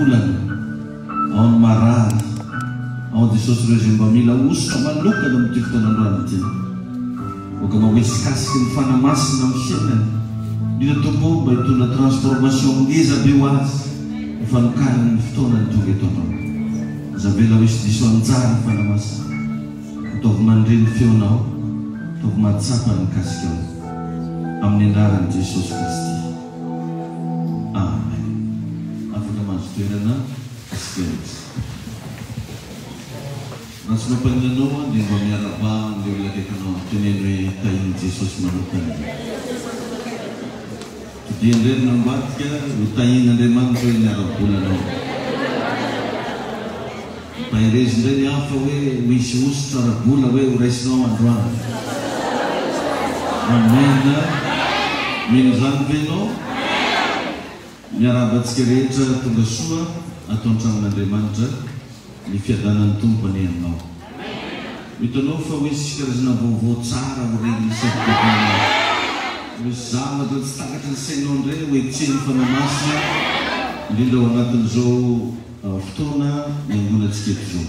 olana ao ny marary ao Jesosy ireo izay mba mila ositra manokana amin'ity fotoanandroany ity oka mahoetsikasiky ny fanamasina amin'ny fiainany mila tompo mba hitondra transformation ngeza be ho azy fanokany ny fotoanany tonga eto anao zavela ho isy diso anjara ny fanamasina ataovy mandreny feonao ataovy mahatsapa ny kasika ao amin'ny andraran'i Jesosy Kristy. Amen. Afaka mahazo toerana asikeritry. Raha tsy mampaninanao dia mba miaraba ilay olona akaikinao teneny hoe tahiny Jesosy manokana. Dia indray nambadika ho tahin'Andriamanitra hoe miara-bolanao. Pahirezy indray ny hafa hoe ho isy ositra ara-bola hoe ho raisinao androany. Amen. Mino zany venao miarabantsika rehetra tonga soa atao an-tranon'Andriamanitra ny fiadanan'ny tompony aminao. Hitanao fa ho isy karazana vaovao tsara ho regny isafidianao. Misy zavatra tsy takatra ny sainao indray ho etseny fanamasina indrindra ao anatin'izao fotoana miangonantsika eto izao.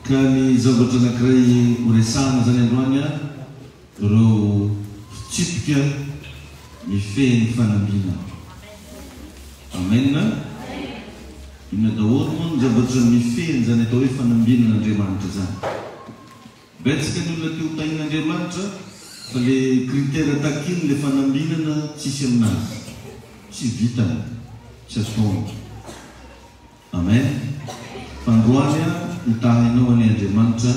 Ka ny zavatra anankiray ho resahana zany androany ireo fitsipika mifehy ny fanambina. Amen. Inona daholo moa ny zavatra mifehiny zany atao hoe fanambinan'Andriamanitra zany. Betsaka ny olona teo tahin'Andriamanitra fa le critère takiny le fanambinana tsisy aminazy, tsy vitany, tsy ataony. Amen. Fandroany hitahinao any Andriamanitra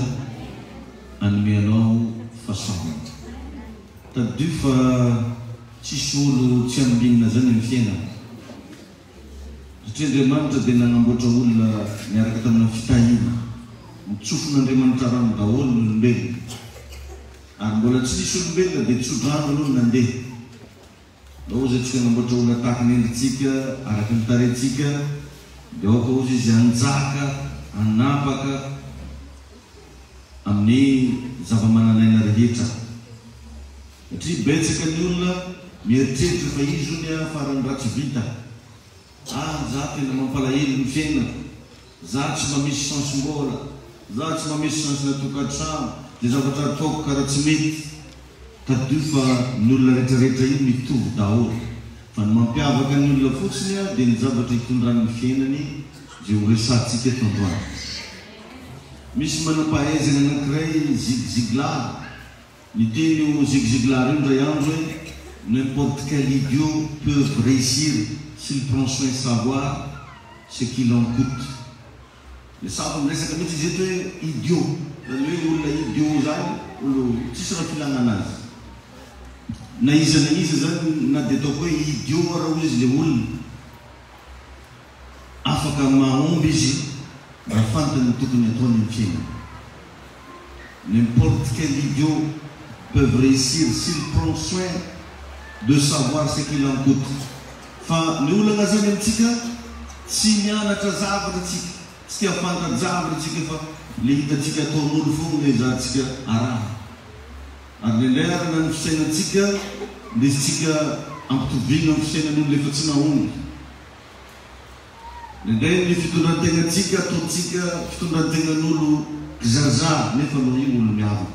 anomeanao fahasalamana. Tadio fa tsisy olo tsy ambinina zany amin'ny fiainana. Satria Andriamanitra dia nanamboatra olona miaraka tamina fitahina. Mitsofon'Andriamanitra rano daholo ny olombelona. Ary mbola tsy nisy olombelona dia tsodrano aloha nandeha. Raha ozy antsika nanamboatra olona tahaka ny endritsika, araka ny tarentsika, dia aoka ozy izy hanjaka, hanapaka amin'ny zava-mananaina rehetra. Satria betsaka ny olona mieritreritra fa izy hono farany ratsy vita. Za tena mampalahelo ny fiainana, za tsy mba misy chance-mbola, za tsy mba misy chance natokantrano, dia zavatra ataoko karaha tsy mety. Tadio fa ny olona rehetrarehetra io mitovy daholo. Fa ny mampiavaka ny olona fotsiny dia ny zavatra hitondrany fiainany izay ho resantsika eto androany. Misy manam-pahaizana anankiray Zig-Ziglar. Ny teny io Zig-Ziglar io ndray andro hoe n'importe quel idiot peut réussir s'il prend soin de savoir ce qu'il en coûte. Le safa miresaka mihitsy izy eto hoe idiot, zany hoe olona idiot zany olo tsisy raha filana anazy. Na iza zany na dia ataoko hoe idiot raha izy le olona afaka mahomby izy raha fantany tokony ataony amin'ny fiainana. N'importe quel idiot peut réussir s'il prend soin de savoir ce qu'il en coûte. Fa ny olana zany amintsika tsy mianatra zavatra tsika, tsy tia fantatra zavatra tsika fa le hitatsika ataon'olo fogna le zahantsika araha. Ary indray arana ny fisainantsika lesitsika ampitoviana amin'ny fisainan'olo efa tsy nahomby. Indray ny fitondrantegnantsika ataontsika fitondrantegnan'olo kizaza nefa no io olo miavaka.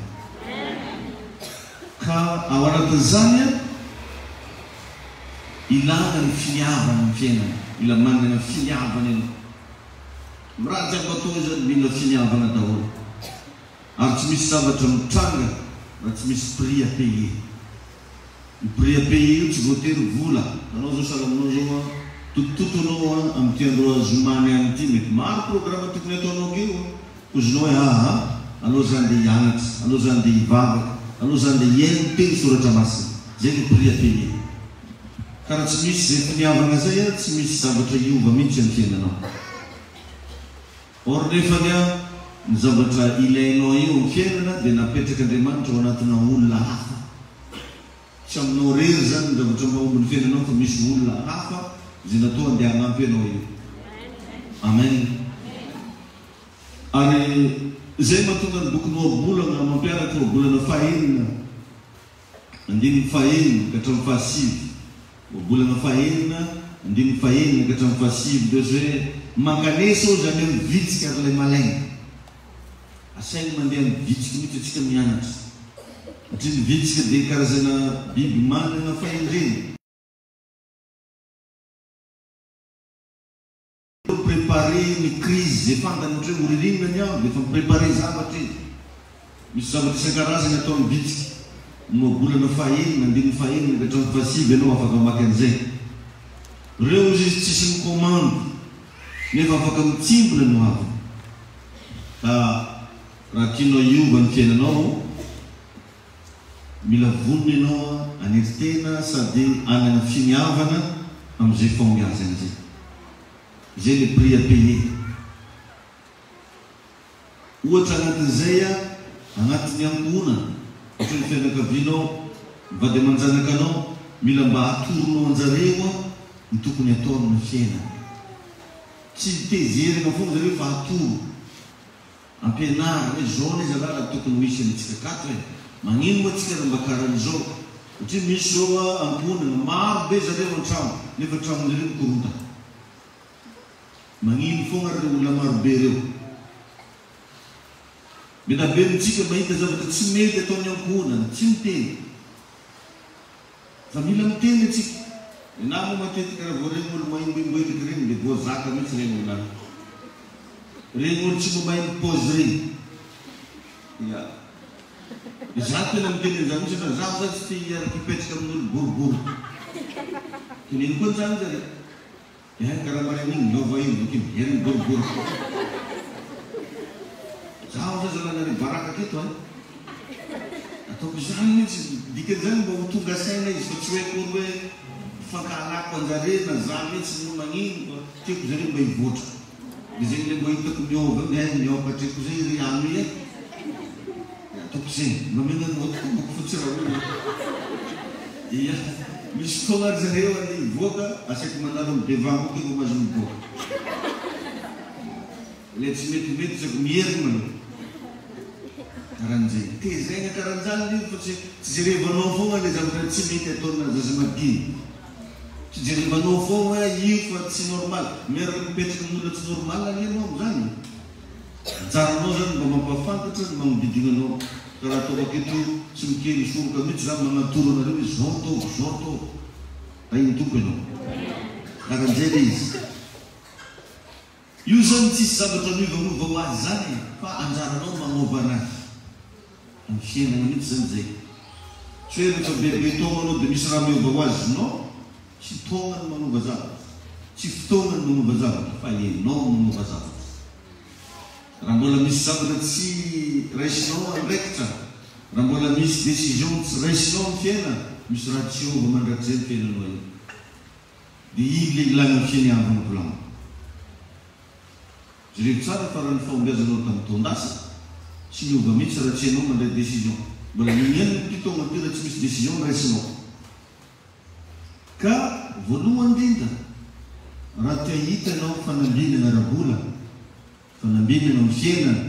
Ka ao anatin'izany ilana ny finiavana amin'ny fiainana, mila manana finiavana ianao. Raha jiaby atao zany mila finiavana daholo. Ary tsy misy zavatra mitranga raha tsy misy prix à payer. Ny prix à payer io tsy voatery vola. Anao zao salaminao zao tototonao amin'ity andro zomany any ity mety maro programme tokony ataonao keo. Kozinao hoe alao zany dia hianatra, alao zany dia hivavaka, alao zany dia hiaino teny soratra masina. Zay ny prix à payer. Karaha tsy misy zay finiavana zay tsy misy zavatra hiova mihitsy amin'ny fiainanao. Or nefa ny zavatra ilainao io amin'ny fiainana dia napetraka Andriamanitra ao anatina olona hafa. Tsy aminao rery zany ny zavatra mahomby ny fiainanao fa misy olona hafa izay natao andeha hanampy anao io. Amen. Ary zay mahatonga ny boky noabolana mampiaraka oabolana fahaenina, andiny fahaenina ka hatramin'ny fahasivy. Oabolana fahaenina andimy fahenina ka hatramin'ny fahasivy Deus hoe mankanesa ao zany hoe mivitsika ary ilay malaina. Asainy mandeha mivitsika mihitsy atsika mianatra. Satria ny vitsika dia karazana biby manana fahendrena. Préparer ny crise zay fantany ohatra hoe moririnina ny ao dia efa miprépare zavatra izy. Misy zavatra isan-karazany atao amin'ny vitsika. Bolana fahenina, andimy fahenina ka hatramin'ny fahasivy ianao afaka mamaky an'izay. Reo izy tsisy mikomando nefa afaka mitsimbona no avy. Raha tianao hiova ny fiainanao, mila vonona ianao aneritena sady anana finiavana amin'izay fahombiazana izay. Zay le prix à payer. Ohatra anatin'izay agnatin'ny angonana, ohatra ny fianakavianao, mivady aman-janakanao, mila mba hatoronao anjareo ny tokony atao amin'ny fiainana. Tsy tezerina foana zareo fa hatoro. Ampianarina hoe zao ny zalala tokony misy antsika kato hoe magnino moa tsika mba karan'izao. Satria misy zao angonana maro be zareo an-trano, nefa tranon'ireo mikorota. Magnino foana reo olona marobe reo. Mety aberontsika mahita zavatra tsy mety ataony angonana, tsy miteny. Fa mila miteny atsika. Namo matetika raha voa regny olo maimboimboelika regny dia voazaka mihitsy regny olona. Regny olo tsy momay mipôzy regny. Za tena miteny an'izany mihitsy fa zaho zany tsy hiaraka hipetraka amin'olo boribory. Teneny koa an'izany zareo. Karaha maran'igny lova io boky heriny boribory. Zaho zany zalana baraka keto ataoko izany mihitsy dikan'izany mba ho tonga saina izy fa tsy hoe kory hoe fankahalako anjare na za mihitsy no magnino tiako zareo mba hivoatra. Dia zay le mba hitako miova miapatreko zay ry ano i ataoko izay mamena notiko boko fotsy raha olo. Ia misy fotoana ary zareo any hivoaka asaiko manalo mibevango koa mba mahazo mivoaka. Le tsy metimety saiko mieriny manao. Karan'izay. Tezaina karan'izany io fa tsy jerevanao foana le zavatra tsy mety ataona zaza madiny. Tsy jerevanao foana hoe io fa tsy normal. Miaraka mipetraka amin'olona tsy normal ianao amin'izany. Anjaranao zany mba mampafantatra ny magnodidinanao. Karaha ataoko aketo tsy mikely soroka mihitsy za magnatoro anareo hoe zao atao. Tainy tompo ianao. Karan'izay le izy. Io zany tsisy zavatra miovamova ho azy zany fa anjaranao magnova anazy. Amin'ny fiainana mihitsy zany zay. Tsy hoe rehefa bebe taona anao dia misy raha miova ho azy. Non, tsy taona ny manova zavatra. Tsy fotoana ny manova zavatra fa ianao ny manova zavatra. Raha mbola misy zavatra tsy raisinao andraikitra, raha mbola misy décision tsy raisinao amin'ny fiainana, misy raha tsy ova mandrakizay ny fiainanao io. Dia iny le ilana ny fianiavana volana. Jereo tsara fa raha ny fahombiazanao tamin'ny taondasa, tsy miova mihitsy raha tsy ianao mandray décision. Mbola miniana ny taona ty raha tsy misy décision raisinao. Ka voalohany indrindra, raha tia hita ianao fanambinana ara-bola, fanambinana amin'ny fiainana,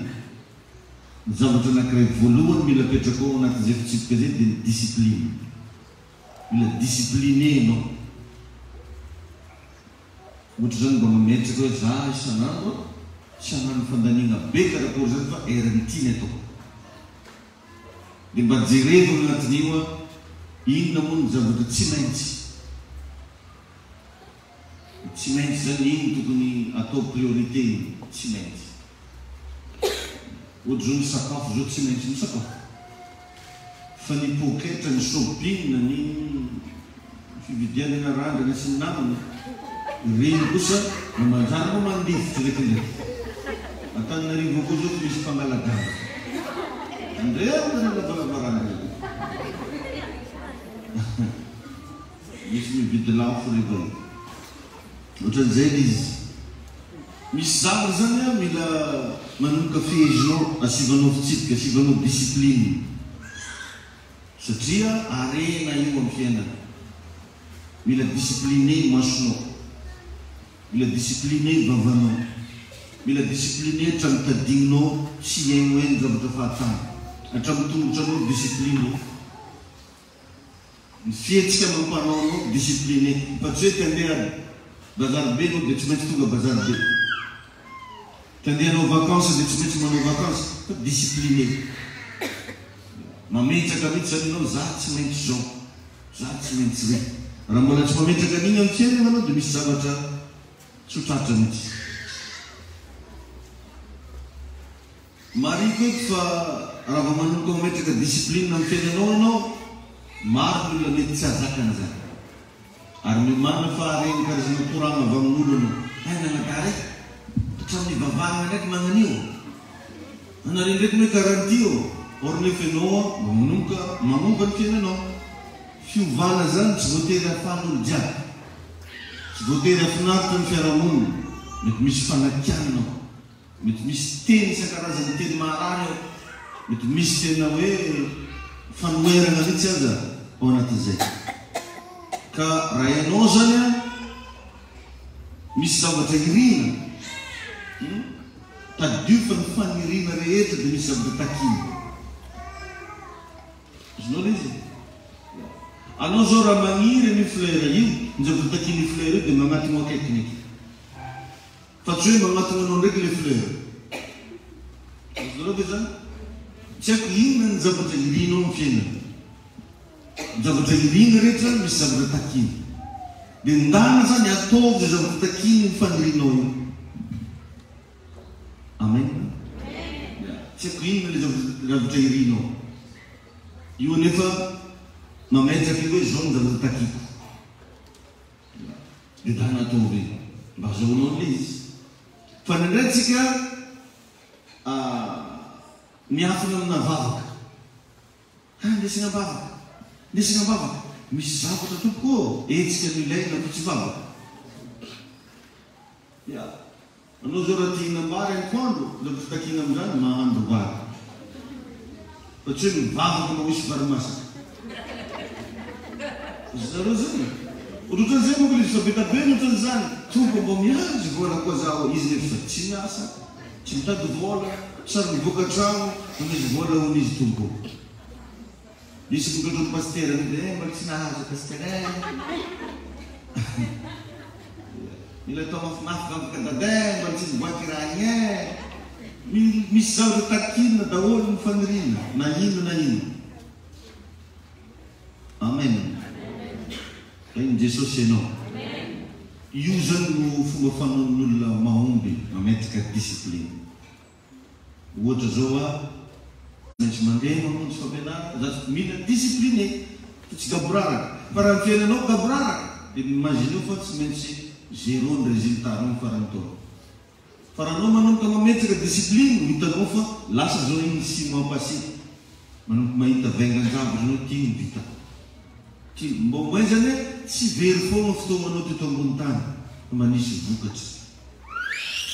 ny zavatra anankiray voalohany mila petraka ao anatin'izay fitsipika zay dia ny discipline. Mila discipliné ianao. Ohatra zany mba mametraka hoe za isan'andro tsy hagnano fandaniana be karakory zany fa erany ity ny ataoko. Dia mba jerevina anatin'io inona moa ny zavatra tsy maintsy. Tsy maintsy zany ino tokony atao priorité iny, tsy maintsy. Ohatra zao ny sakafo zao tsy maintsy ny sakafo. Fa ny poketra, ny shopping, ny fividianana randrana sy ny namana, ireny kosa manjary moa mandifotra ndraikindraiky. Antananarivo koa zao misy fangalagana. Andreo na lavavaranga. Misy mividy lafo rehefa io. Ohatran'izay izy. Misy zavatra zany mila manomboka fehezinao, asivanao fitsipika, asivanao discipline. Satria arena io amin'ny fiainana. Mila discipliné masonao. Mila discipliné vavanao. Mila discipliné hatramin'ny tadidinao tsy haino zavatra fahatany. Hatramin'ny tongotranao discipliné. Ny fihetsika mampanao anao discipliné. Fa tsy hoe te handeha bazary be no dia tsy maintsy tonga bazary be. Tandehanao vacances dia tsy maintsy manao vacances fa discipliné. Mametraka mihitsy zany ianao za tsy maintsy zao, za tsy maintsy re. Raha mbola tsy mametraka an'igny amin'ny fiainana anao dia misy zavatra tsotratra mihitsy. Mariko eto fa raha vao manomboka mametraka discipline amin'ny fiainanao anao, maro ny olona mety tsy hazaka an'izany. Ary miomana fa regny karazana koragna avy amin'olo anao. Nanakary hatramin'ny vavahana ndraiky magnan'io. Anareo ndraiky hoe karan'itio. Or nefa ianao manomboka ny fiainanao. Fiovana zany tsy voatery ahafahan'olo jiaby. Tsy voatery ahafinaritra ny fiarahamonina. Mety misy fanakiananao. Mety misy teny isan-karazany teny maharary ao. Mety misy tena hoe fanoherana mihitsy aza ao anatin'izay. Ka raha ianao zany misy zavatra irina, tadio fa ny fanirina rehetra dia misy zavatra takina. Izinao izy. Anao zao raha magniry ny fleur io, ny zavatra takina ny fleur io dia magnatona akaikiny eky. Fa tsy hoe magnatona anao ndraiky le fleur. Izinao ve zany? Tsy haiko inona ny zavatra irinao amin'ny fiainana. Ny zavatra irina rehetra misy zavatra takina. Dia ndana zany ataovy zay zavatra takina ny fanirinao io. Amen. Tsy haiko inona le zavatra irinao. Io nefa mametraka hoe zao ny zavatra takiko. Dia dana ataovy mba azahoanao le izy. Fa nindray tsika miafina amina vavaka. Ndesina vavaka. Ndesina vavaka. Misy zavatra tompoko etsika ny ilaina fa tsy vavaka. Anao zao raha tihinambary antoandro, zavatra takina amin'izany mahandro vary. Fa tsy hoe mivavaka ma misy vary masaka. Zareo zany. Ohatran'izay moa izy fa betabe ohatran'izany. Tompo mbo miandry vola koa zaho. Izy nefa tsy miasa, tsy mitady vola, sary mivoaka trano, misy vola hono izy tompo. Misy mivoaka pastera mbola tsy nahazo pastera. Mila tao mafimafika afaka dadin, mbola tsy nivoaky raha igny. Misy zavatra takina daholo ny fanirina, na ino na ino. Amen. Iny Jesosy ianao. Io zany no fomba fanaon'olona mahomby mametraka discipline. Ohatra zao maintsy mandeha mamonjy fampianarana, za mila discipliné, tsy gaboraraka. Fa raha ny fiainanao gaboraraka, dia imagine fa tsy maintsy zéro ny résultat no farany taona. Fa raha anao manomboka mametraka discipline, hitanao fa lasa zao iny sy mampasy. Manomboka mahita vaingan-jabo zanao tiany vita. Mbo moe zany tsy very foana fotoananao teto ambony tany fa manisy vokatra.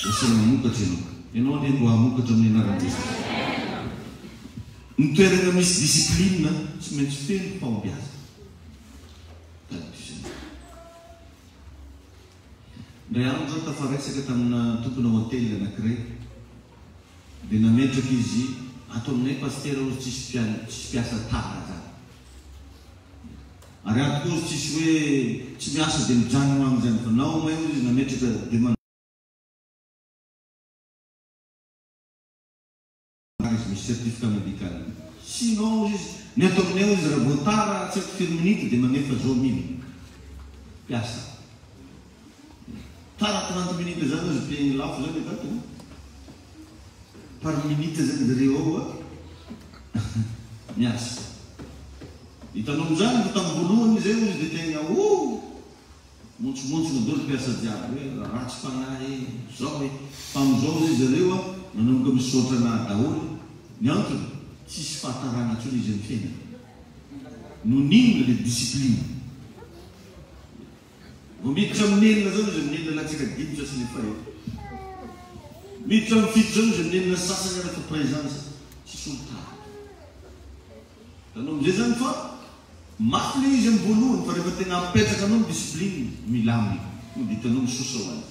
Lasa mamokatra ianao. Ianao dia mbo hamokatra amin'ny anaran'i Jesosy. Ny toerana misy discipline tsy maintsy feno fahombiaza. Ndray andro zao tafaresaka tamina tompona hôtely anankiray. Dia nametraka izy ato aminay pastera ozy tsisy piasa tara zany. Ary ato koa tsisy hoe tsy miasa dia mijanona amin'izany fa nao may izy nametraka dia misy certificat médical. Sinon izy ny ato aminay izy raha voatara tsy haiko firy minity dia manefa zao mily piasa. Tara 30 minutes zany izy payeny lafo zany efa to. Par minute zany zareo ao miasa. Hitanao amin'izany fa tamin'ny voalohany zay izy dia tegna montsomontso daholo piasa jiaby hoe ratsy fanahy zao hoe fa amin'izao izy zareo manomboka misaotra anahy daholo. Ny antony tsisy fahatarana tsony izy amin'ny fiainana. Noninona le discipline. Vao miditra amin'ny enina zao izy amin'ny enina latsaka dimy sy nefa eo. Miditra amin'ny fito zao izy amin'ny enina sasany rehefa présence tsisy olo tara. Tanao amin'izay zany fa mafy le izy amin'ny voalohany fa rehefa tena apetraka anao discipline milamy. Hitanao misosa ho azy.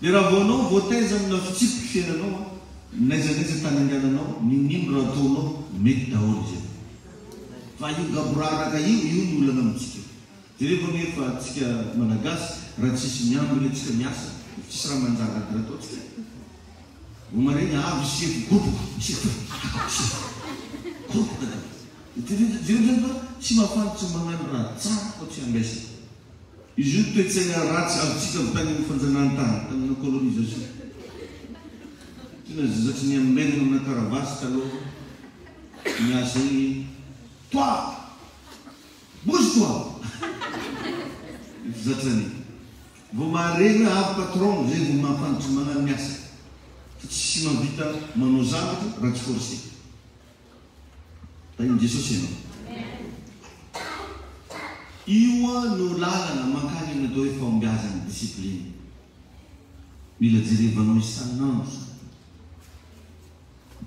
Dia raha vao anao voataiza amina fitsipiky fiainanao, naizanaiza tany andehananao, ninino raha ataonao mety daholo izy. Fa io gaboraraka io ny olana amintsika. Dia rehefa nefa tsika malagasy raha tsisy miambiny atsika miasa tsisy raha manjaka raha ataotsika omareny avy sefo gopoka sefo gopoka zay fa tsy mahafantsy magnano raha tsara fa tsy ambesa izy io toetsaina ratsy avitsika avy tany amin'ny fanjanahantany tamina colonisation tena zatry ny ambenana amina karavasy taloha miasa igny toi bouge-toi zatrany vao maharegna avy patron zay vao mahafantsy magnano miasa fa tsy mahavita manao zavatra raha tsy forcé tainy Jesosy ianao io no lalana mankany amin'ny atao hoe fahombiazana discipline mila jerevanao isanandro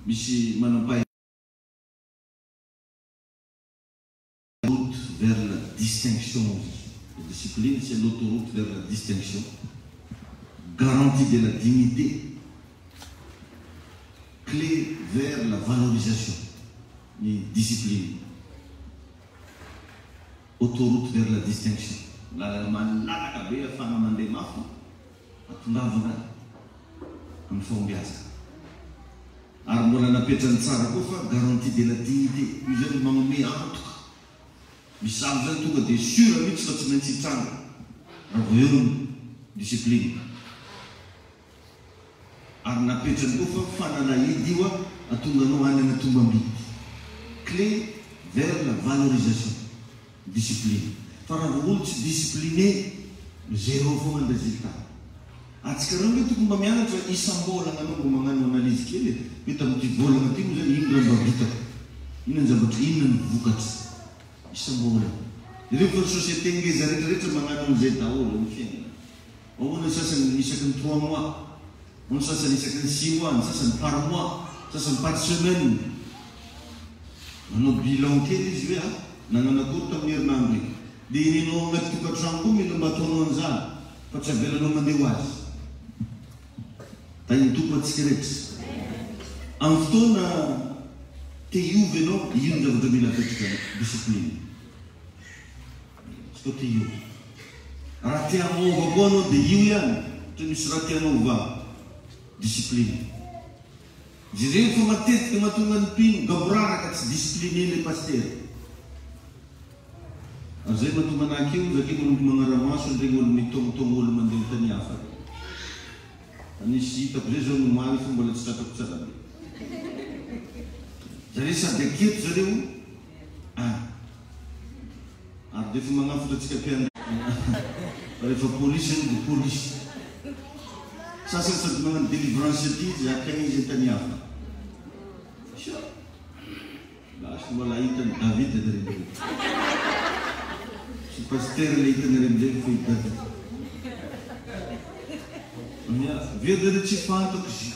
misy manampahay route vers la distinction. La discipline, c'est l'autoroute vers la distinction. Garantie de la dignité. Clé vers la valorisation. Et discipline. Autoroute vers la distinction. La manaka be afana mande mafo. Atundavana. Am fombiasa. Armola napetrany tsara koa fa garantie de la dignité. Io zany magnome antoka. Misy zavy zany tonga dia sura mihitsy fa tsy maintsy hitranga raha vao eo discipline. Ary napetrany koa fa fanalahidy io a atonganao any ana tombam-bidy. Clé vers la valorisation. Discipline. Fa raha vao olo tsy discipliné zéro fogna ny résultat. Atsika reo hoe tokony mba mianatra isam-bolana anao mba magnano analyse kely hoe tamin'ity volana ty moa zany ino raha mba vitako, ino ny zavatra, inona ny vokatra isam-bolana. Ireo fa société ngeza rehetrarehetra magnano an'izay daholo ny fiainana. Ao ny sasany isaky ny 3 mois, ao ny sasany isaky ny 6 mois, ny sasany par mois, sasany par semaine. Manao bilan kely izy hoe nagnano akory tamin'ny herinandro eky. Dia ininao agnaty tokantrano koa mila mba ataonao an'izany fa tsy avelanao mandeha ho azy. Tainy tompo atsika rehetra. Amin'ny fotoana te hiovy ianao, ino ny zavatra mila apetraka discipline. Tsy te hiovy. Raha te hamoava koa anao dia io ihany. Toy misy raha tianao va discipline. Jereo fa matetika mahatonga ny mpino gaboraraka tsy discipliné le paster. Zay mahatonga anaky io zakeo olo magnaramaso ndregny olo mitongotongo olo mandeha tany hafa. Anisy hitako zay zao no maly fa mbola tsy tatako tsara be. Zareo sady aketo zareo ary dia efa magnafatra atsika mpiandry rehefa polisy iny dia polisy. Sasany sady magnano délivrance aty zay akany izy tany hafa. Lasy mbola hitany David adareo. Si pasteur le hitany remzay fa hitady. Vedare tsy fantako izy.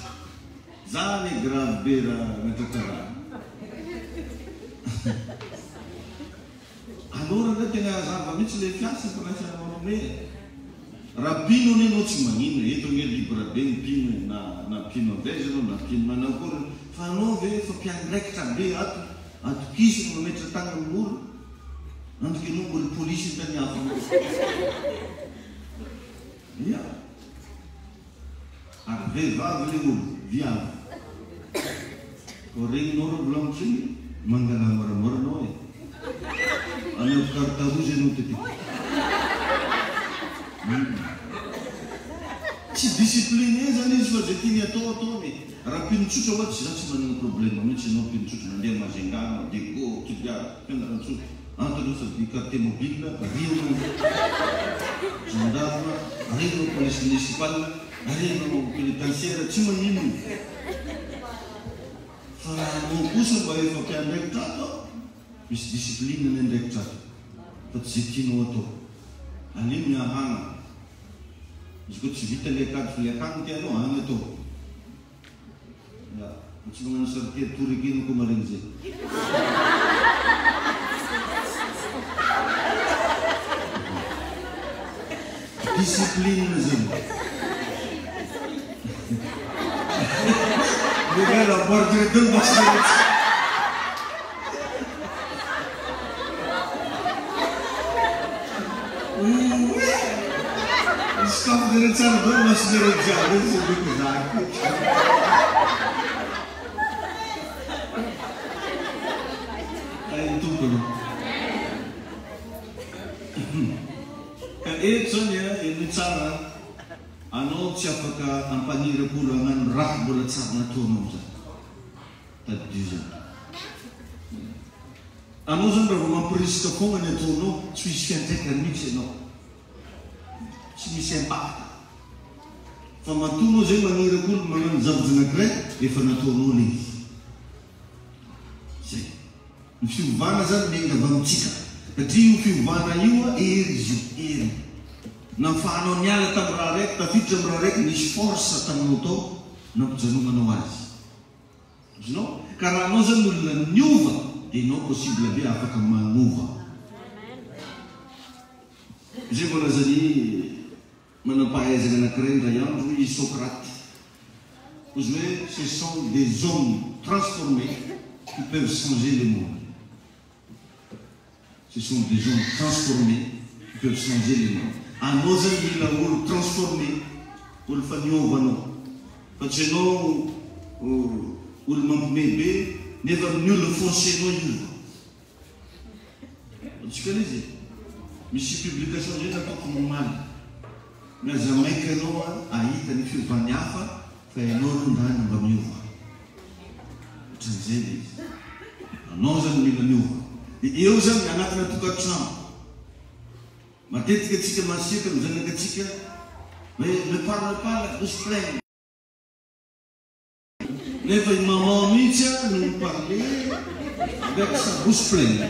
Zany grave be raha metrakarana. Allora da tena zava mihitsy le fiasa fa lasa manome. Raha pino anao tsy magnino, eto ny libra be ny pino na pino avezano na pino manao akory. Fa anao ve fa mpiandraikitra be atokisy no mametra tagna amin'olo. Antoky anao mbola polisy tany hafa. Ia. Ary vehivavy le olo, viavy. Ko regninao reo volagnotriny, mangala moramora anao e. Anao carte rouge anao tety. Tsy discipliné zany izy fa zay tiany atao e. Raha pinotsotra ohatsy za tsy manana problème mihitsy anao pinotsotra mandeha Majunga, Dego, Kidia, Fianarantsotra. Antonao sady carte mobile, rionao gendarme, rionao police municipale, rionao pénitentiaire, tsy magnino. Fa anao kosa mba efa mpiandraikitra ato, misy discipline ny andraikitra ato. Fa tsy zay tianao atao. Anio miahana. Izy koa tsy vita le akady fa le akany tianao, agny atao. Tsy magnano sarity atorikino koa maregny zay. Discipline zany. Le la porte de basket. Agora nós temos que aí tudo. Soalnya ini cara ano siapa ka ang panirapulangan rak bulat sa natunom sa tadjisa. Ano zan ba mapuris ka kung ano tuno suisente kan mix no. Suisente pa. Famatuno zai manirapul mangan zabzna kre e fanatuno ni. Sei. Fiu vana zan menga bamtika. Katiu fiu vana yua eri. Na fano nyala tamrarek, ta fitra mrarek ni força tamuto na pjanunga no azi. No? Karena nós não nyuva e não possível ver a faca manuva. Je vou nazari manapaes na crenda yam e Socrate. Os meus ce sont des hommes transformés qui peuvent changer le monde. Ce sont des hommes transformés qui peuvent changer le monde. A nós ainda o transformé, o fanho vano, porque não o mambe never knew le foncé no yuva. Tu connais ça? Mais si publication je n'ai pas comme mal, mais jamais que non aí tem fio vanhafa, foi enorme dano na yuva. Tu sais isso? A nós ainda yuva. E eu já me anata na tucação. Matetika tsika masika mizanaka tsika me parla dos prêmios. Nefa mamão mitja não parle avec sa bouche pleine.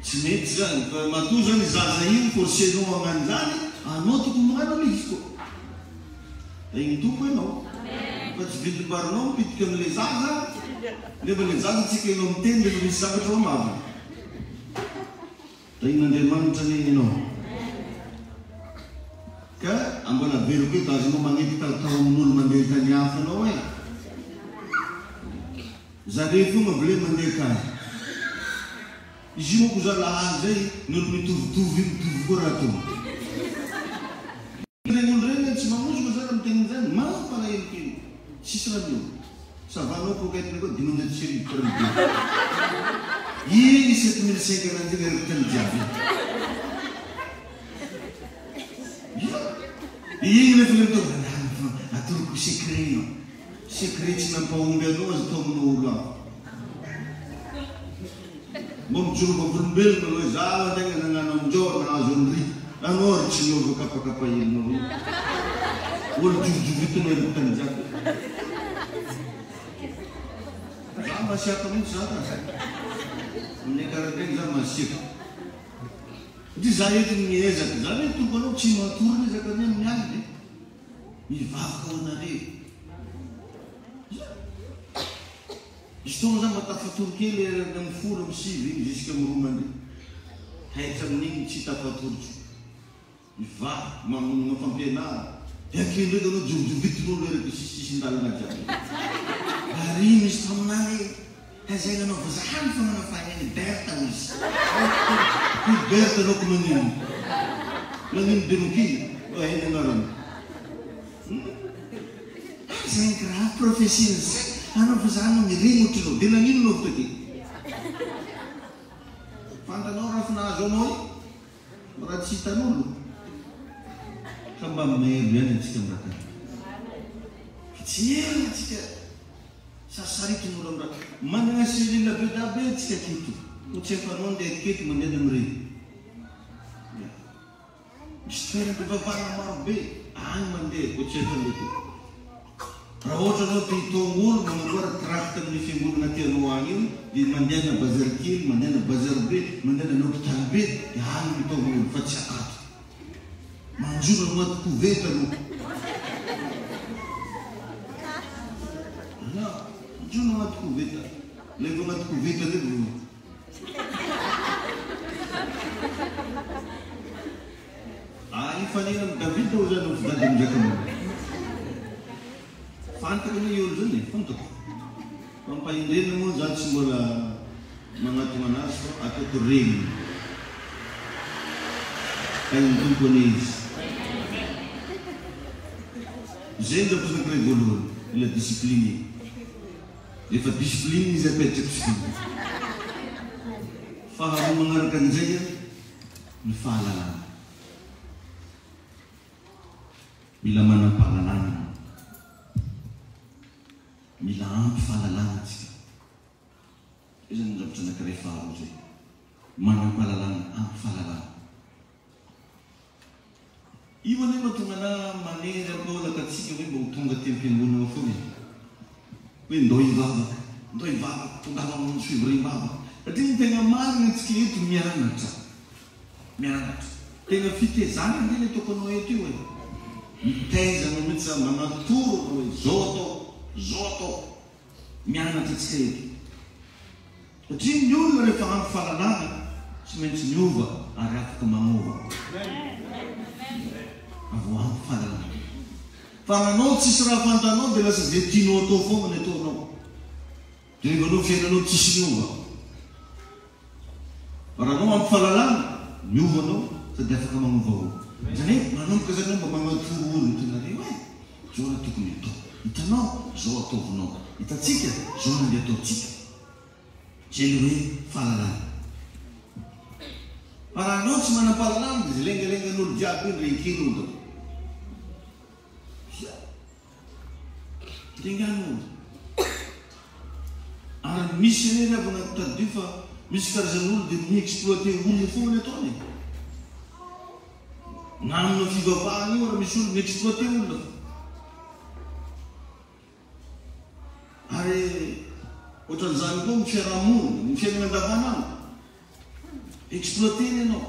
Simetja matuja ni zazaim por ser no manzani anoto como era lisco. Tem tudo não. Mas vindo para não pitka me zaza. Leva lesado se que não tem de sabe tomar. Tem na demanda nem não. Que agora ver o que está fazendo uma neta tão nul mandei tanha não é. Já dei uma blé mandei cá. E se eu usar lá aí não me tu corato. Nenhum rende se vamos usar não tem nada mal para ele. Se sabe Savano ko kahit nako dinungan siya rin parang dito. Yun isa tumilisay ka lang din ang jabi. Yun na tuloy ito. Atur ko sekreto. Sekreto ng paunggano at tumulong. Mumjul ko brumbel mo zawa dengan nanonjor na azunri. Angor chilo ko kapakapayin mo. Wal jujub itu ng jabi. Sama siapa pun sama. Mereka kadang sama siapa. Jadi saya itu menyesak. Saya itu kalau cuma turun zakatnya menyangkut. Mifakau nari. Isto sama tak fatur kele dan furam sivi jika merumani. Hai tamning cita fatur. Mifak mamun mapampena. Yakin dia kalau jujubit dulu dari sisi sindalan aja. Hari ini sebenarnya saya nak bersahan sama nafanya ni bertaus. Ni bertaus kemudian, lagi dengki, ini ngaran. Saya kerap profesi anak bersahan mengirim utilo, dilangin loh tadi. Pantan orang fana zonoy, berat cita nulu. Kembang mebian cikam rata. Kecil cikam. Sasari tumulong ra. Mana sili la bedabe tsika kitu. Uche panon de kitu mande demri. Ya. Istera ke babana marbe ang mande uche pandiku. Rawoto no pitongul mangor trakta ni fingul na tianuangin di mande na bazar kil, mande na bazar be, mande na nok talbe, ya hang pitongul fatsakat. Manjur mat kuveta no. Juno mat kuveta, levo mat kuveta levo. Ani fani nam David doja no fadam jakam. Fanta ko ni yun ni, fanta ko. Pampayin mo zat simula mga tumanas ato to ring. hainy tompony izy. Zay ndra posakray voalohany ila discipline. Rehefa discipline izy apetraky faharoa magnaraka an'izay ny fahalalana. Mila manam-pahalalana. Mila ampy fahalalana atsika. Izay ny zavatra anankiray faharoa zay. Manam-pahalalana, ampy fahalalana. Io ane mahatonga ana manery atao lakatsika hoe mba ho tonga tem-piangonana foana. Hoe ndao hivavaka, tongava amin'ny fivorim-bavaka. Satria ny tegna marina antsika eto mianatra. Mianatra. Tegna fitezana ndreny ataoko anao eto io e. Mitezana mihitsy manatoro hoe zao atao. Mianatra antsika eto. Satria ny olona rehefa ampy fahalalana tsy maintsy miova ary afaka mamova. Avo ampy fahalalana. Fa nanao tsisy raha fantanao dia lasa zay tianao atao foana ny ataonao. Dia rehefa anao fiainanao tsisy miova. Fa raha anao ampy fahalalana, miova anao sady afaka mamovaova. Zany hoe manomboka zany mba magnatoro olona tenareo hoe zao raha tokony atao. Hitanao zao ataovinao. Hitatsika zao nandeha ataotsika. Zay le hoe fahalalana. Fa raha anao tsy manam-pahalalana dia lengalengan'olo jiaby io rehikin'olo. Tengan'olo. Ary misy ane avy anaty tadio fa misy karazan'olo dia mi-exploité olona foana ataony. Na amina fivavahana io raha misy olo mi-exploité olona. Ary ohatran'izany koa ny fiarahamonina, ny fiainana andavanandro. Exploité ianao.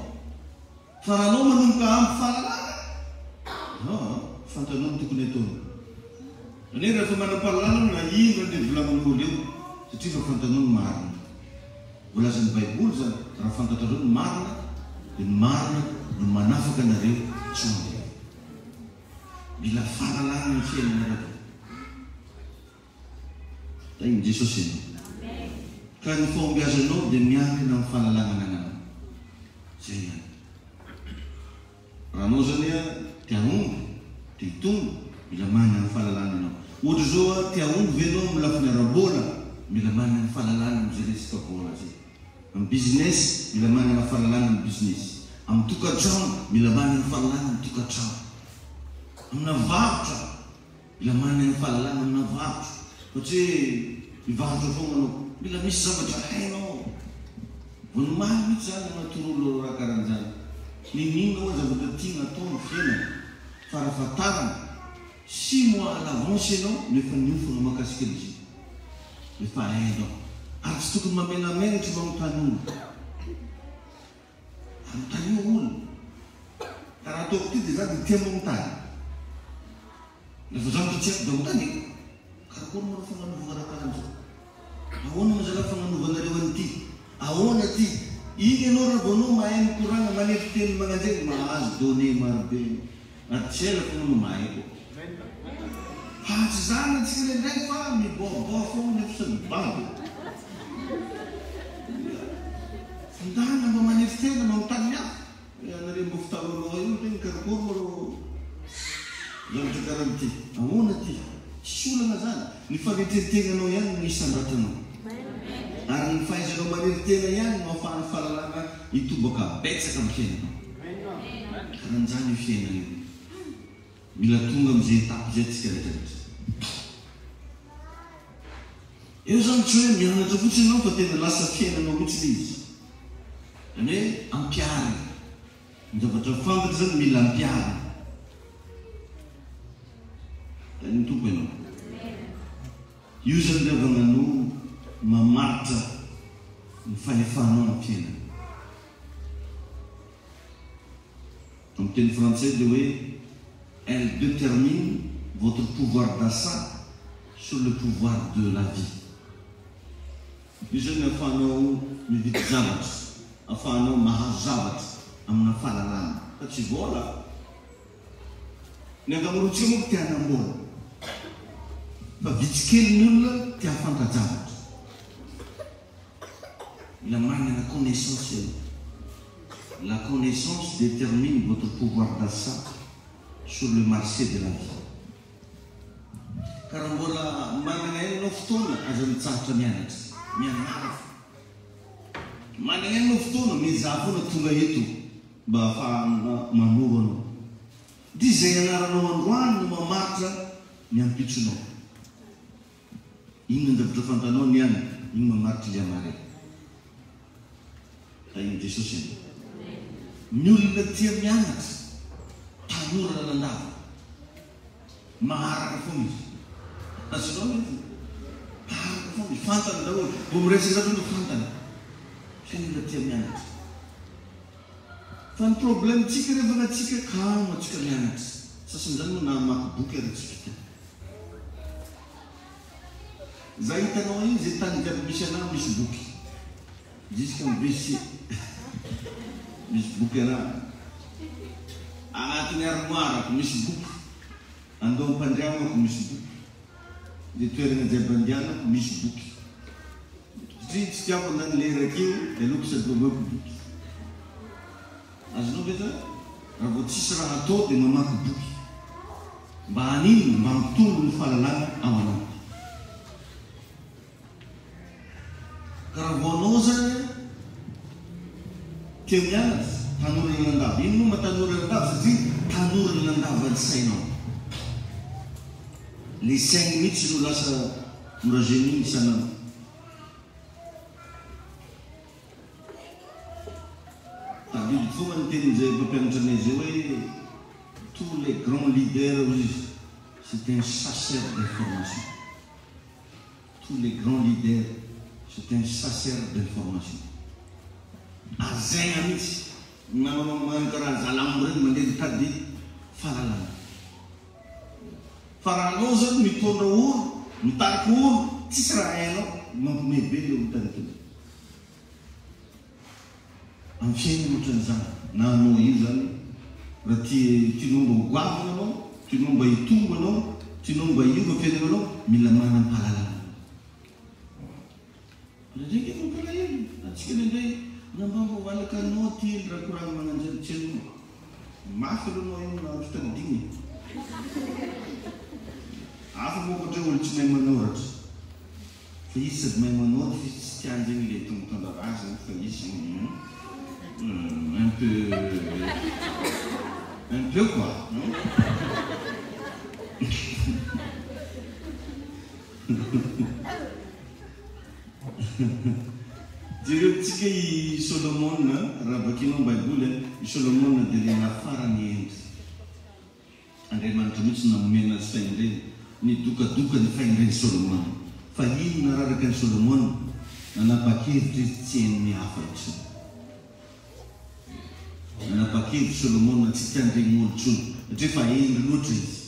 Fa raha anao manomboka ampy fahalalana, fantanao tokony ataony. Ane rehefa manam-pahalalana na ino ny volamin'olo eo, satria fa fantanao ny marina. Volazan'ny Baiboly zany, raha fantatrareo ny marina, dia ny marina no manafaka anareo tsy mandeha. Mila fahalalana ny fiainanareo. Tain'i Jesosy ianao. Ka ny fahombiazanao dia miankina amin'ny fahalalana ananao. Zay ihany. Raha anao zany tia omby, tia hitombo, mila manana ny fahalalana anao. Ohatra zao tia omby ve anao amin'ny lafiny ara-bola, mila manana ny fahalalana amin'izay resaka vola zay. Amin'ny business, mila manana ny fahalalana amin'ny business. Amin'ny tokantrano, mila manana ny fahalalana amin'ny tokantrano. Amina varotra, mila manana ny fahalalana amina varotra. Satria mivarotra foana anao, mila misy zavatra hainao. Vonomahy mihitsy zany anatorolo raha karan'izany. Ninina hoe zavatra tiana atao ny fiainana. Farafatarana. 6 mois à l'avance ianao nefa niofana makasika izy. Efa hainao. Ary tsy tokony mamenamena tsy manontany olo. Anontany olo. Ka raha ataoko ty dia zany tia manontany. Rehefa zavatra tsy haiko dia anontany. Karakory moa fagnanovana raha karan'izao? Ahoana mazala fagnanovana an'ity? Ahoana ty? Iny ianao raha vao anao mahay mikorana manefy teny magnanjeny mahazo donné marobe. Ary tsy ela foana mahay koa. Tsy zany antsika indray fa miboaboa foana nefa sady baby. Fandana mba manefy tena manontany hafa. Anareo mba fitavalao io tena karakory moa zavatra karan'ity. Ahoana ty? Tsy olana zany. Ny fanetetenanao ihany no isandratanao. Ary ny fahaizanao manery tena ihany no ahafahana fahalalana hitobaka betsaka amin'ny fiainanao. Karan'izany io fiainana io. Mila tonga amin'izay etape zay tsika rehetrarehetra. Eo zany tsy hoe mianatra fotsiny ianao fa tena lasa fiainanao mihitsy izy. Zany hoe ampiarina. Ny zavatra fantatra zany mila ampiarina. Ny tompo ianao. Io zany rehefa magnano mamaritra ny fahefanao amin'ny fiainana. Amin'ny teny français dia hoe elle détermine votre pouvoir d'achat sur le pouvoir de la vie. Io zany ahafahanao mividy zavatra, ahafahanao mahazo zavatra amina fahalalana. Fa tsy vola. Ny ankamaroantsika moa tia hanambola. Fa vitsikely tia fantajavatra. Mila manana connaissance eo. La connaissance détermine votre pouvoir d'achat sur le marché de la vie. Karaha mbola manana enao fotoana aza mitsarotra mianatra mianara manana enao fotoana mizaha foana tonga eto mba ahafahana manoro anao dia izay anaranao androany no mamaritra ny ampitsonao. Iny andavitra fantanao ny any iny mamaritra ilay amare. Tainy Jesosy any ny olona tia mianatra tanora landava maharaka foana izy. Asinao mety maharaka foana izy fantana daholo vao miresaka zany no fantana fa ny olona tia mianatra. Fa ny problemtsika rehefa natsika kamo atsika mianatra sasany zany moa na mamaky boky ary tsika. Za hitanao iny zay tany jiaby misy anah misy boky jusqu'à WC misy boky anah agnatin'ny armoirako misy boky andao am-pandriamako misy boky dia toerana jiaby andianako misy boky satria tsy tiako andany le rakeo dia aloko sady mamoako boky. Azonao ve zany raha vao tsisy raha atao dia mamaky boky mba hanino mba hampitombo ny fahalalana ao anaty. Karaha vao anao zany tia mianatra tanora landava. Ino moa matanora landava satria tanora landava ny sainao. Le sainy mihitsy no lasa norageniny isanandro. Tabidy foana ny tenin'izay mpampianatra anay zay hoe tous les grands leaders izy c'est un chasseur d'information. Tous les grands leaders c'est un chasseur d'information. Azaigna mihitsy manao karaha zalamo reny mandeha mitady fahalalana. Fa raha anao zany mitondra olo mitariky olo tsisy raha hainao mampiomehy be le olo tanakiny. Amin'ny fiainana ohatran'izany na anao io zany raha tianao mba ho goavana anao, tianao mba hitombo anao, tianao mba hiova fiainana anao, mila manam-pahalalana. Ndraiky efa mpalahelo atsika nendray nambamba valaka anao ty raha koragny magnanjany tsy anao mafy alohanao io na fitandiny hafa mokotra olo tsy mahay manoratra fa izy sady mahay manoratra fa izy tsy tiany zegny le tongotonda razy fa izy un peu quoi Diretsika i Solomon raha vakinao Baiboly i Solomon dia le nafarany endry. Andriamanitra mihitsy namomena azy faindreny nidokadoka ny faindreny Solomon. Fa ino nararaka ny Solomon nanapa-kevitra izy tsy hainy hafa intsony. Nanapa-kevitra Solomon tsy tiandregny olo intsony satria fa endry loatra izy.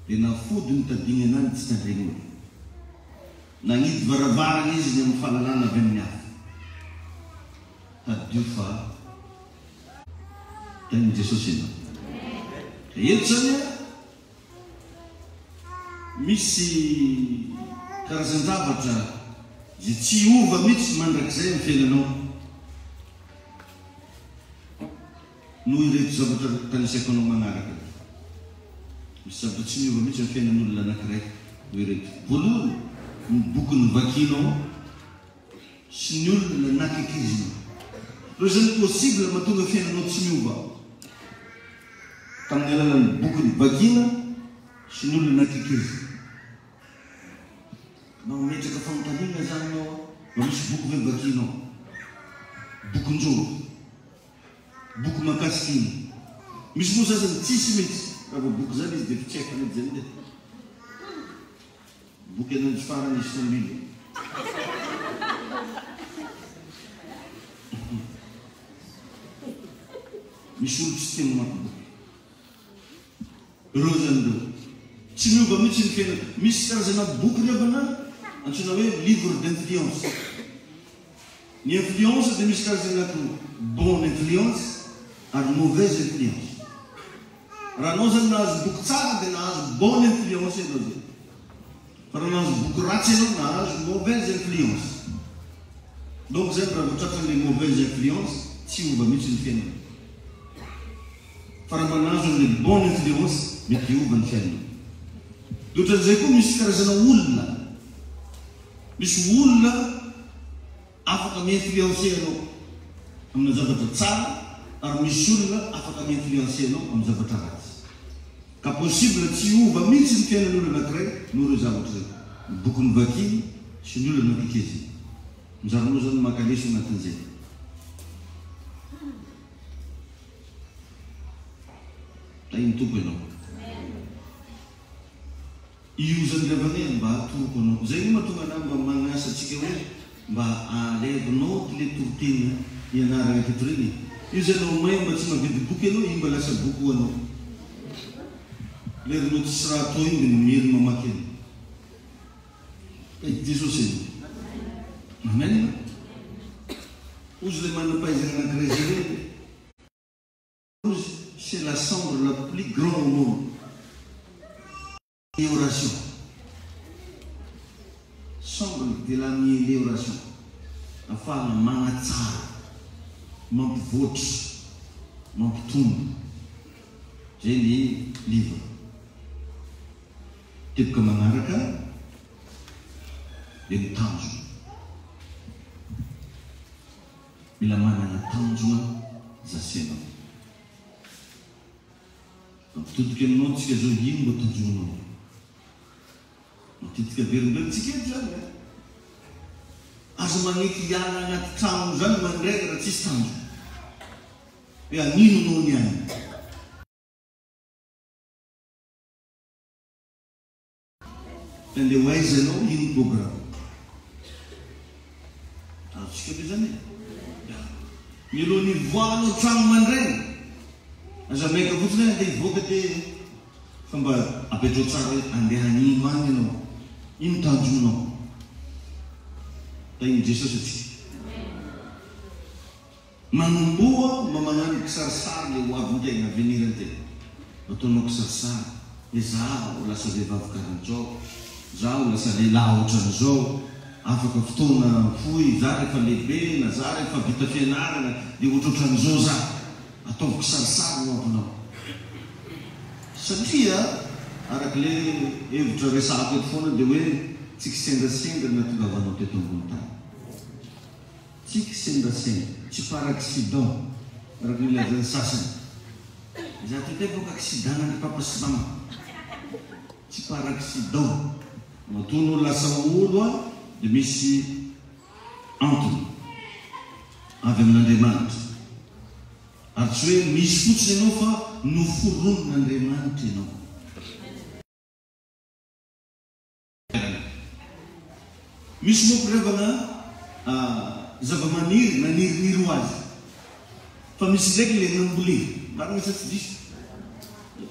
Dia nafody nitadiny anany tsy tiandregny olo. Nagnidy varavarana izy ny amin'ny fahalalana avy amin'ny hafa. Tadio fa tain'i Jesosy ianao. Eto zany misy karazan-javatra zay tsy ova mihitsy mandrakizay amin'ny fiainanao noho ireto zavatra tanisaiko anao magnaraka. Misy zavatra tsy miova mihitsy amin'ny fiainan'olona anankiray noho ireto. Voalohany ny boky novakinao sy ny olona nakaikizinao. Reo zany possible mahatonga fiainanao tsy miova tamin'ny alalan'ny boky novakina sy ny olona nakaikizy. Mametraka fanontaniana zany anao mba misy boky ve vakinao, bokin-joro, boky makasikina. Misy moa sasany tsisy mihitsy raha vao boky zany izy dia fitsaika mihitsy zany dia boky anandro farany izy fambilo. Misy olo tsy tia mamaky boky. Reo zany reo tsy miova mihitsy ny fiainana. Misy karazana boky revana antsoina hoe livre d'influence. Ny influence dia misy karazana bonne influence ary mauvaise influence. Raha anao zany nahazo boky tsara dia nahazo bonne influence ianao zay. Fa raha nahazo boky ratsy ianao nahazo mauvaise influence. Donc zany raha voatratra le mauvaise influence tsy ova mihitsy ny fiainana. Fa raha manazo le bonne influence mety hiova ny fiainana. Ohatran'izay koa misy karazana olona. Misy olona afaka mi-influencer anao amina zavatra tsara, ary misy olona afaka mi-influencer anao amin'ny zavatra ratsy. Ka possible tsy hiova mihitsy ny fiainan'olona anankiray noho ireo zavatra zay. Ny boky vakiny sy ny olona nakikely. Mizaranao zany makaleso anatin'izay. Tay ny tompo ianao. Io zany lavany mba hatoroko anao. Zay no mahatonga anao mba magnasa antsika hoe mba alevinao le toroteny ianarana aketo reny. Io zay anao may mba tsy mahavidy boky anao, io mba lasa boky ho anao. Lerinao tsisy raha atao io dia mihery mamaky eny. Jesosy eny. Amen. Ozy le manam-pahaizana anankiray zay hoe c'est la chambre la plus grande au monde. L'oration. Chambre de la miele oration. Afahana magnatsara, mampivoatra, mampitombo. Zay ny livre. Teboka magnaraka dia ny tanjona. Mila manana tanjona zasenao. Mampitodika aminao tsika zao ino mba tanjonao. Matetika verimberontsika eto zany. Azo magneky hiala agnaty trano zany mandreka raha tsisy tanjona. Hoe anino anao ny any. Andeha hoaizanao ino programme. Azontsika be zany. Mialohan'ny voanao trano mandrena. Aza maika fotsiny andeha hivoaka dia fa mba apetrao tsara hoe andeha hanino any ianao. Ino tanjonao. Da iny Jesosy atsika. Manomboa mba magnano kisarisary le ho avin-tegna avenir an-tegna. Ataonao kisarisary. Dia zaho lasa vehivavy karan'izao. Zaho lasa lehilahy ohatran'izao. Afaka fotoana fohy, za rehefa lehibe, na za rehefa vita fianarana, dia ohatran'izao za. Ataovy kisarisary no avinao. Satria arak'le hevitra resako eto foana dia hoe tsika sendrasendra na tongavanao teto ambony tany. Tsika sendrasendra, tsy par accident, arak'le lazany sasany. Za today voaka accident na papa sy mama. Tsy par accident. Matono lasa olo a dia misy antony avy amin'Andriamanitra. Ary tsy hoe misy fotsiny ianao fa noforonon'Andriamanitra ianao. Misy moa mpirevana zavamaniry naniriniry ho azy. Fa misy ndraiky le nambolery. Marina sa tsy diso.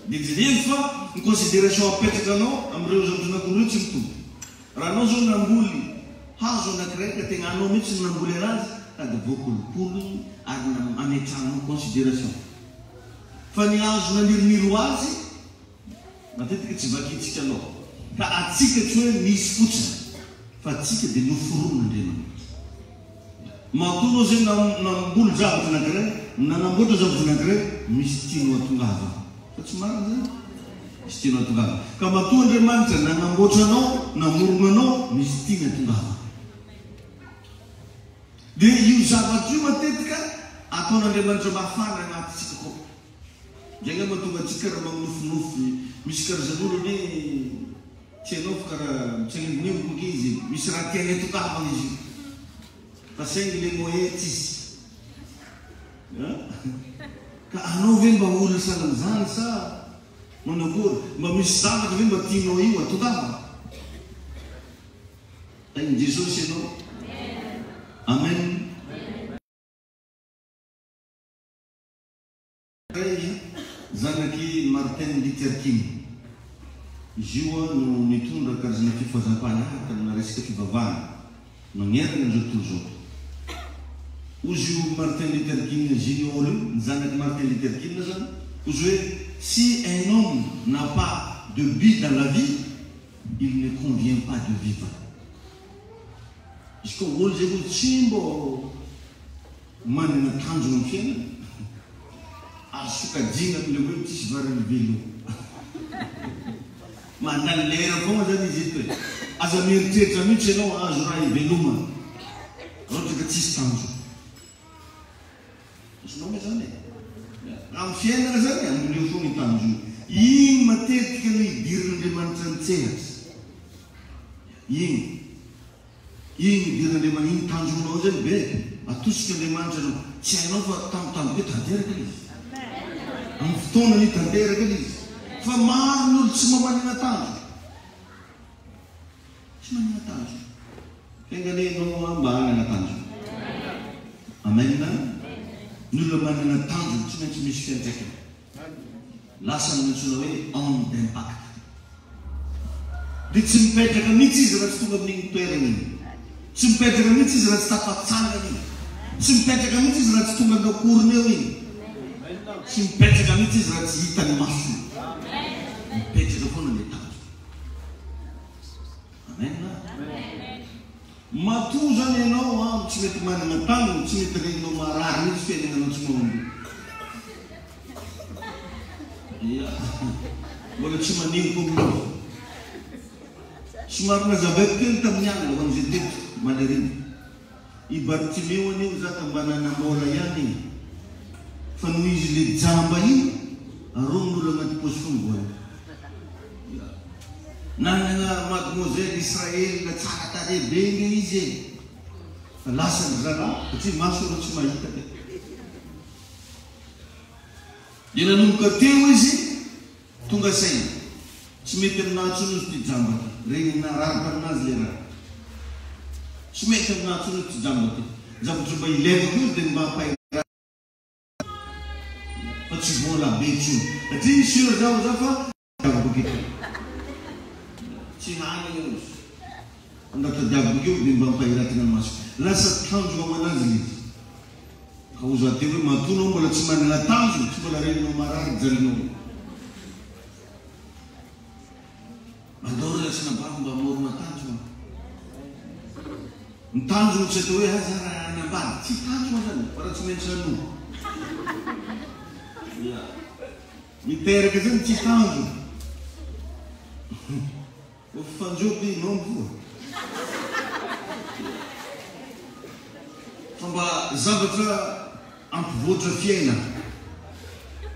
Dia jereny fa ny considération apetraka anao amin'ireo zavatra tsy mitovy. Raha anao zao namboly hazo anankiray ka tegna anao mihitsy ny namboly anazy, ka dia voakolokolo ary ametranao considération. Fa ny hazo naniriniry ho azy, matetika tsy vakitsika anao. Ka atsika tsy hoe misy fotsiny, fa atsika dia noforonon'Andriamanitra. Matonao zay namboly zavatra anankiray, nanamboatra zavatra anankiray, misy tianao atongava. Fa tsy marina zany. Misy tianao atongava. Ka matoa Andriamanitra nanamboatra anao, namorona anao, misy tiany atongava. Dia io zavatra io matetika ataon'Andriamanitra mafana agnatintsika koa. Zay nga mahatonga antsika raha maminofinofy, misy karazan'olo hoe tsy hainao fa karaha mitsanginimboka izy, misy raha tiany atongavana izy. Fa saingy le moety izy. Ka anao ve mba olona salan'izany sa manakory? Mba misy zavatra ve mba tianao io atongavana? Tain'i Jesosy ianao. Amen. Zanaky Martin Luther King. Izy io no nitondra karazana fifahazam-pahalalaka amina resaka fivavahana. Magnerana an'izao tontolo izao. Ozy io Martin Luther King Junior io, ny zanaky Martin Luther King zany, ozy hoe si un homme n'a pas de but dans la vie, il ne convient pas de vivre. Izy koa olo zay hoe tsy mbo manana tanjona amin'ny fiainana ary sokajina amin'ilay hoe tsisy varany velo mandany lera foana zany izy eto hoe aza mieritreritra mihitsy ianao azo raha ivelomana ohatra ka tsisy tanjona azonao me zany amin'ny fiainana zany amin'ileo foana tanjona igny matetika no idirin'Andriamanitra ny tsehatra igny idirin'Andriamanitra igny tanjonao zany be atosika Andriamanitra anao tsy hainao fa tamotamo be tanteraka izy amin'ny fotoana ny tanteraka izy fa maro ny olo tsy manana tanjona tsy manana tanjona fianganenao mba hanana tanjona amen ny olona manana tanjona tsy maintsy misy fiantraikany lasa nantsona hoe homme d'impact dia tsy mipetraka mihitsy izy raha tsy tonga amin'igny toerana igny tsy mipetraka mihitsy izy raha tsy tafatsangana igny tsy mipetraka mihitsy izy raha tsy tonga andakorona eo igny tsy mipetraka mihitsy izy raha tsy hitany masona mipetraka foana le tanjona amen matoa zany ianao tsy mety manana tanjona tsy mety regninao marary mihitsy fiainananao tsy mahomby mbola tsy manimiko aminao somary nazavaiko kely tamin'ny andro ho amin'izay teto maleriny i Bartimeo anio zaka mba nanambola ihany igny fa noho izy le jamba iny aromin'olo anaty posy fongoany nanana mademoiselle Israely na tsara tarehy be nge izy e fa lasa ny zaraha satria maso ro tsy mahita be dia nanomboka teo izy tonga saina tsy mety aminatsony izy ty jamba ty regny nararaka aminazy le raha tsy mety aminatsony izy ty jamba ty zavatra mba ilevako izy dia mba hampaira fa tsy vola be tsony satria sura zaho za fa diavobakeo tsy hany eo izy andatadiavobakeo dia mba hampahiratina maso lasa tanjona amanazy izy ka ho zaho teo hoe matonao mbola tsy manana tanjona tsy mbola regninao marary jalinao mandao lasina bako mba morona tanjona ny tanjona tsy atao hoe aza raha any ambany tsy tanjona zany fa raha tsy maintsy anoa miteraka zany tsy tanjona o fanjoby nombo fa mba zavatra ampivoatra fiaina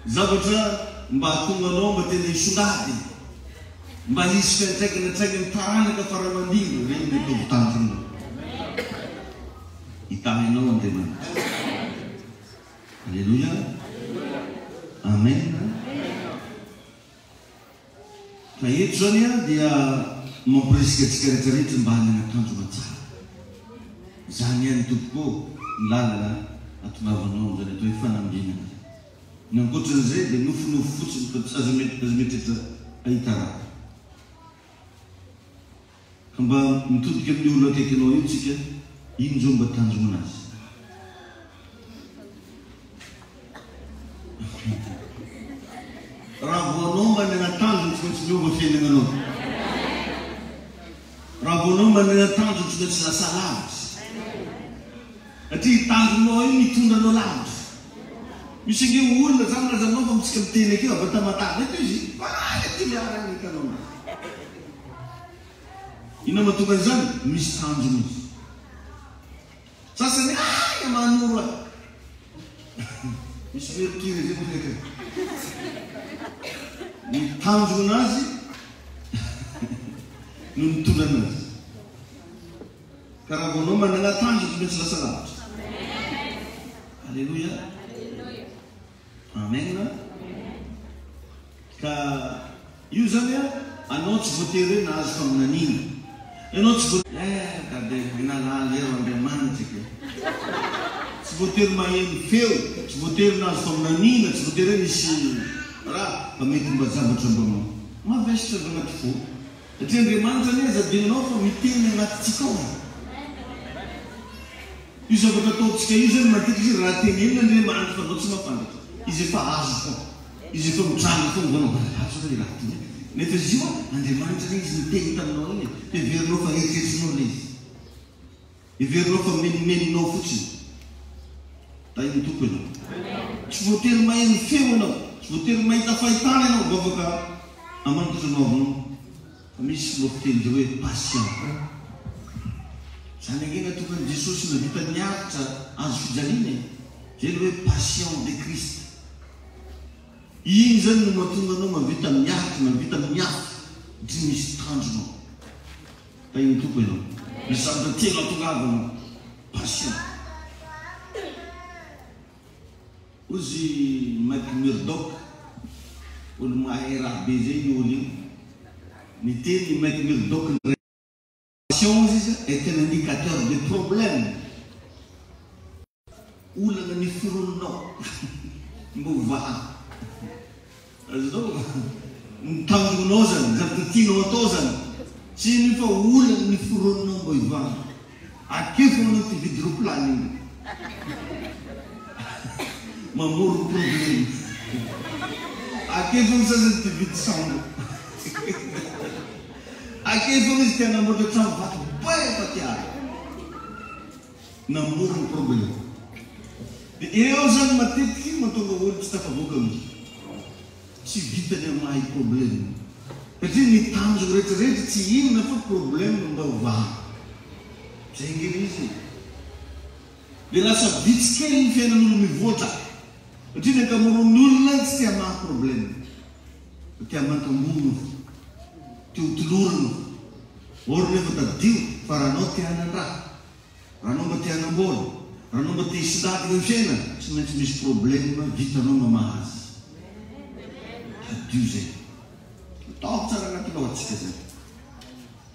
zavatra mba atonganao mba tena isondady mba hisy fiantraikana traikany taranaka faramandino regny le tovo tanjonao hitahinao Andriamanitra alleluia amen fa eto zany a dia mampirisika atsika rehetrarehetra mba hanana tanjona tsara zany ihany tompoko ny lalana atonavanao am'zany atao hoe fanambinana ny ankoatran'izay dia nofonofo fotsiny fa azo metritra ahita raha ka mba mitodika amin'ny olona akaikinao io tsika ino zao mba tanjona azy raha voanao manana tanjona tsy maintsy miova fiainananao raha voanao manana tanjona tsy maintsy lasa lavitra satria tanjonao io mitondra anao lavitra misy nge olona zany razanao fa mitsika miteny akeo avy tamatana eto izy ty miarany hitanao ina mahatonga an'izany misy tanjona izy sasany aya manoro a misy verikira zay moeka ny tanjona azy no mitondra anazy ka raha voanao manana tanjona tsy maintsy lasa lavitra alleluia amen ka io zany a anao tsy voatery hoe nahazo faminanina ianao tsy voatery inalala Andriamanitra ke tsy voatery maheno feo tsy voatery nahazo faminanina tsy voatery hoe misy raha mba mety mba zavatra mba mavesitra avy anaty fo satria Andriamanitra ny azadinanao fa miteny anaty tsikao io zavatra ataotsika io zany matetika izy raha tenenina Andriamanitra fa anao tsy mafantatra izy efa azo foa izy efa mitranga foa mivonao azo hoe raha ty nefa izy io Andriamanitra regny izy miteny taminao igny heverinao fa eritreritrinao le izy heverinao fa menimeninao fotsiny tain'ny tompo ianao. Tsy voatery maheno feo ianao, tsy voatery mahita fahitana ianao vao afaka hamantotra anao. Fa misy lofiteny hoe patient. Zany angena tokony Jesosy navita niaritra azo fijaliana. Zay le hoe patient de Christ. Igny zany no mahatonga anao mavita miaritra, mavita miafy tsy misy tanjonao. Tain'ny tompo ianao. Misy zavatra telo atongavanao. Patient. Ozy Mike Murdoch, olo mahay raha be zay io olo io. Ny teny Mike Murdoch est un indicateur de problème. Olana ny firononao mba hovaha. Azonao mitanjonao zany, zavatra tianao atao zany. Tsy ny fa olana ny firononao mba hovaha. Akeo foana ty vidy roplan igny. Mamoro problème. Akeo foana sasany ty vidy sambo. Akeo foana izy tia namboatra trano vato baya fa tiara. Namoro ny problème. Dia eo zany matetiky mahatonga olo tsy tafavoaka amin'io. Tsy vitany amahy problème. Satria ny tanjona rehetrarehetra tsy inona fa problème mba hovaha. Zay ngely izy. Dia lasa vitsy kely ny fiainan'olo mivoatra. Satria ny ankamaroan'ny olona tsy tia amahy problème. Tia mankambono, tia hotolorana. Or nefa tadio fa raha anao tia hanan-draha, raha anao mba tia hanam-bola, raha anao mba tia hisindaty ny fiaina, tsy maintsy misy problème vitanao mamaha azy. Tadio zay. Atao tsara anatinao atsika zay.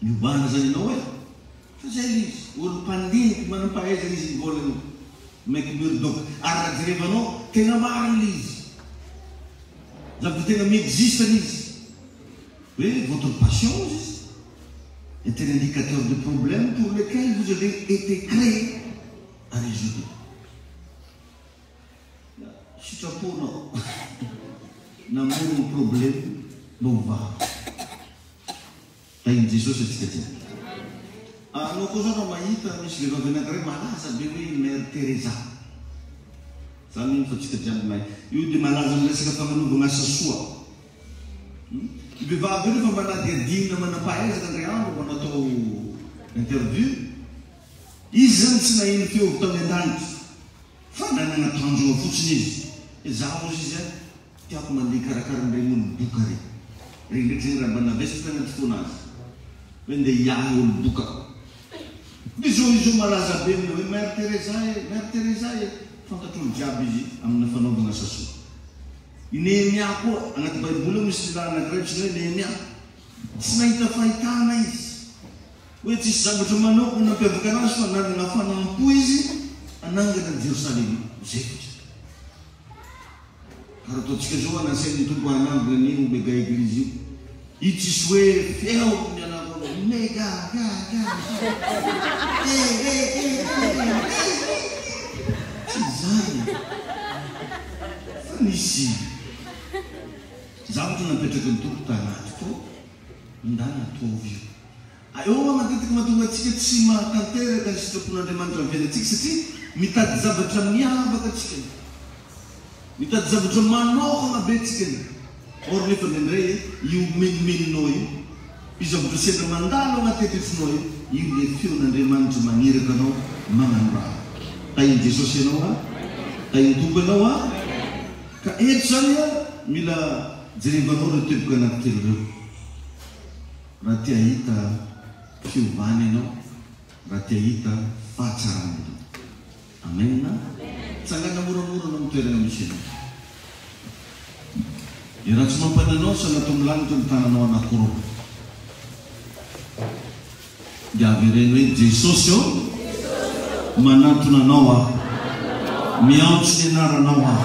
Miobana zany ianao e. Fa zay izy, olo mpandiniky manam-pahaizana izy mbola Mike Murdoch. Ary raha jerevanao, tena marina izy. Zavatra tena mi-existe izy. Oui, votre passion est un indicateur de problème pour lequel vous avez été créé à résoudre. Si tu as pour non, n'amour un problème, bon va. Tain'ny Jesosy atsika ty. Anao koa zao raha mahita misy vehivavy anankiray malaza be hoe Mère Teresa. Zany iny fa tsika jiaby mahay. Io dia malaza amin'ny resaka fananovana asa soa. Vehivavy io rehefa manadihadihina manam-pahaizana indray andro manatao interview, izy zany tsy naheno feo avy tao an-danitra fa nanana tanjona fotsiny izy. Zaho izy tiako mandeha karakara indray olo boka re. Regny ndraiky zany raha mba navesitra anaty foana azy. Hoe ndeha hiahy olo boka. Dia zao izy io malaza be amina hoe Mère Teresa e, fantatr'olo jiaby izy amina fanaovana asa soa. I Nehemia koa anaty Baiboly misy lahy anankiray tsy hoe Nehemia. Tsy nahita fahitana izy. Hoe tsisy zavatra manokana nampiavaka anazy fa nanana fanampo izy anangana Jerosalema. Zay fotsiny. Ka raha ataontsika zao anasain'ny tompo anangana an'iny mega eglizy io. Io tsisy hoe feo mianako mega tsy zany. Fa nisy zavatra napetraka ny tompo tanaty to ndana atovy io. Eo matetika mahatonga atsika tsy mahatanteraka ny sitrapon'Andriamanitra amin'ny fiainantsika satria mitady zavatra miavaka atsika. Mitady zavatra manokana be atsika. Or nefa indray io menimeninao io, io zavatra sendra mandalo anaty tetretsinao io le feon'Andriamanitra maniraka anao magnano raha. Tain'ny Jesosy ianao a, tain'ny tompo ianao a. Ka eto zany a mila jerevanao ireo teboka anankitelo ireo. Raha tia hita fiovana ianao, raha tia hita fahatsarana ianao. Amen. Tsangana moramora no mitoerana misy ianao. Raha tsy mampananao sanatao milanitra ny tananao anankiroa. Dia avereny hoe Jesosy io manatona anao aho, miantso ny anaranao aho,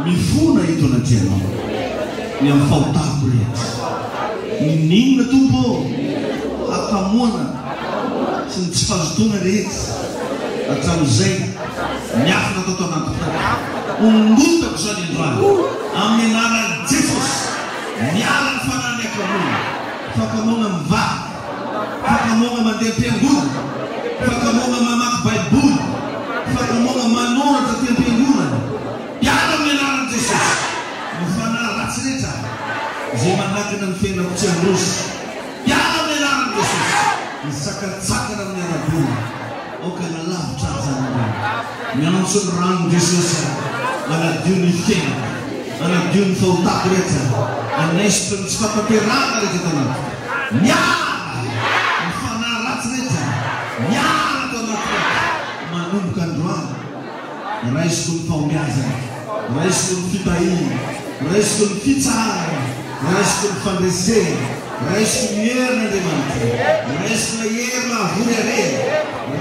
mifona ito anaty anao, ny amin'ny fahotako rehetra. Ninona tompo akamoana sy ny tsy fahazotona rehetra hatramin'izay miafina atao tao anaty ongotako zany androany amin'ny anaran'i Jesosy. Miala ny fanany akamoana, fakamoana mivady, fakamoana mandeha am-piangonana, fakamoana mamaky Baiboly, fakamoana manoratra ratsy rehetra izay manakana ny fiainako tsy androso piala amin'ny anaran'i Jesosy nisakatsakana amin'ny arabona aoka nalavitra zany miantso ny ranon'i Jesosy anadio ny fiainako anadio ny fahotako rehetra anesitra ny tsy fahatanteraka rehetra tanaty miala ny fanahy ratsy rehetra miala tao anaty manomboka androany raisiko ny fahombiazana raisiko ny fitahina raisiko ny fitsarana raisiko ny fandresena raisiko ny herin'Andriamanitra raisiko ny herina avory arena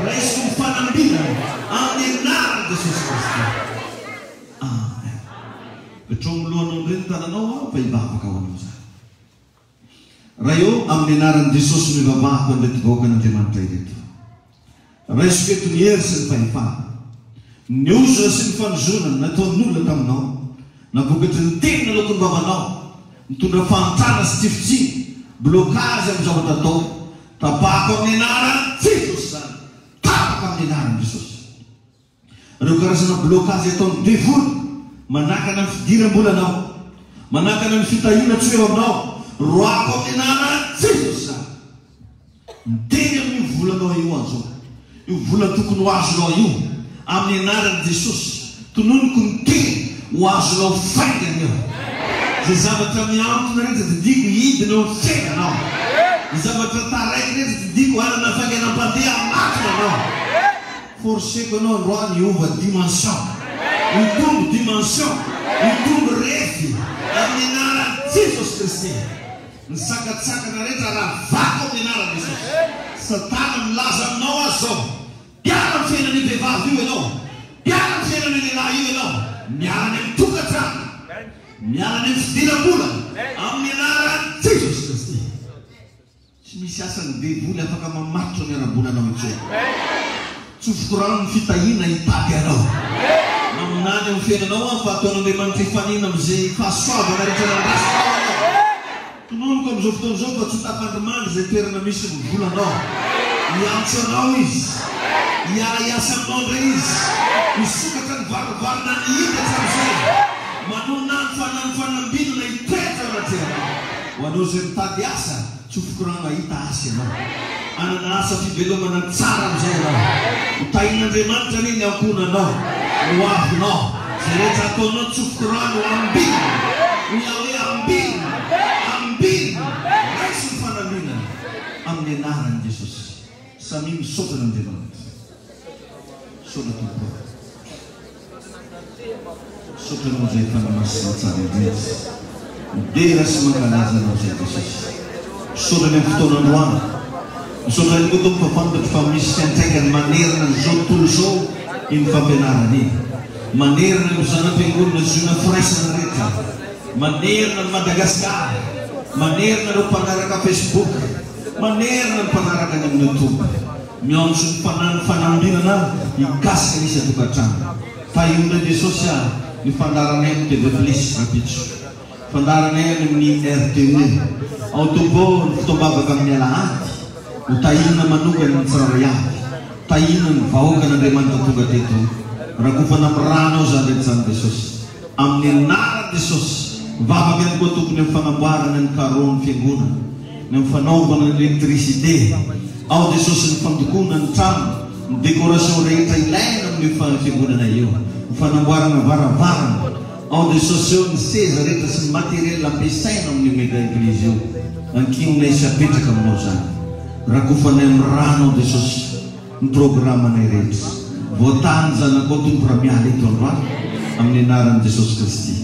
raisiko ny fanambinana amin'ny anaran'i Jesosy Kristy. Amen. Petrao milohanao ndreny tananao aho fa hibavaka ho anao zany raha eo amin'ny anaran'i Jesosy mivavahako an'ilay vahoaka an'Andriamanitra ireto raisiko eto ny hery sy ny fahefana ny ozona sy ny fanozonana nataon'olona taminao navokatry ny teny naloko ny vavanao mitondra fahantrana sy tifitsiny blokazy amin'ny zavatra atao tapahako amin'ny anaran'i Jesosy zany tapaka amin'ny anaran'i Jesosy ireo karazana blokazy ataon'ny devoly manakana ny fidiram-bolanao manakana ny fitahina tsy eo aminao roako amin'ny anaran'i Jesosy zany miteny amin'ny volanao io azo io vola tokony ho azonao io amin'ny anaran'i Jesosy tononoko ny teny ho azonao faingana eo zay zavatra miantona rehetra didiko hidinao ny fiainanao ny zavatra taraiky rehetra didiko anana fainganam-pandeha amatona anao forseko anao androany hiova dimension hitombo dimension hitombo refy amin'ny anaran'i Jesosy Kristy ny sakatsakana rehetra raha vako amin'ny anaran'i Jesosy satana milaza aminao azao piala ny fiainan'ny vehivavy io ianao piala ny fiainan'ny lehilahy io ianao miala ny tokantrano miala ny fidiram-bola amin'ny anaran'i Jesosy Kristy tsy misy asany devoly afaka mamatotra ny ara-bolanao intsony tsy fotorano ny fitahina hitady anao maminany amin'ny fiainanao an fa ataon'Andriamanitra hifanina amin'izay fahasoavana rehetra nandrasinao tononoko amin'izao fotoana izao fa tsy tapandrimandry izay toerana misy ny volanao hiantso anao izy hiala hiasa aminao ndray izy misokatra ny varovarona ny hidatra amin'izay manona ny fanambinana hitoetra anatrehana ho anao izay mitady asa tsy fokorana hita asa ianao anana asa fivelomana tsara amin'izay ianao hitahin'Andriamanitra ny ankonanao no avinao zay rehetra ataonao tsy fokorana ho ambinina ho hoe ambinina raisy ny fanambinana amin'ny anaran'i Jesosy samy misaotana Andriamanitra saotra tompo saotranao zay fanamasina tsara indrindra midera sy mankalaza anao zay Jesosy saotrany amin'ny fotoanandroany misaotra ny koa tompo fa fantatro fa misy fiantraikany manerina n'izao tontolo izao iny fampianarana iny manerina ny zanam-piangonana zona firaisana rehetra manerina ny Madagasikara manerina ireo mpanaraka Facebook manerina ny mpanaraka any amin'ny YouTube miantso ny fanambinana hikasika nisy atokantrano tahiona Jesosy ny fandaranay amin'ny TV Plus rapitso fandaranay amin'ny RTE ao tombo ny fotoam-bavaka amin'ny alahady ho tahina manokana ny tsirairay avy tahina ny vahoaka n'Andriamanitra tonga teto raha kofana amin'ny ranao zany rehetra zany Jesosy amin'ny anaran'i Jesosy vavaka ihany koa tokony amin'ny fanamboarana ny carreau ny fiangonana ny fanaovana ny électricité ao Jesosy ny fandokona ny trano ny décoration rehetra ilaina amin'ny fiangonana eo ny fanamboarana varavarana ao Jesosy eo ny seza rehetra sy ny matériel ampiasaina amin'ny mega église eo ankinonay sy apetraka aminao zany raha kofanay amin'ny rano ao Jesosy ny programanay rehetra voatany zany ankoa tompo raha miala eto androany amin'ny anaran'i Jesosy Kristy.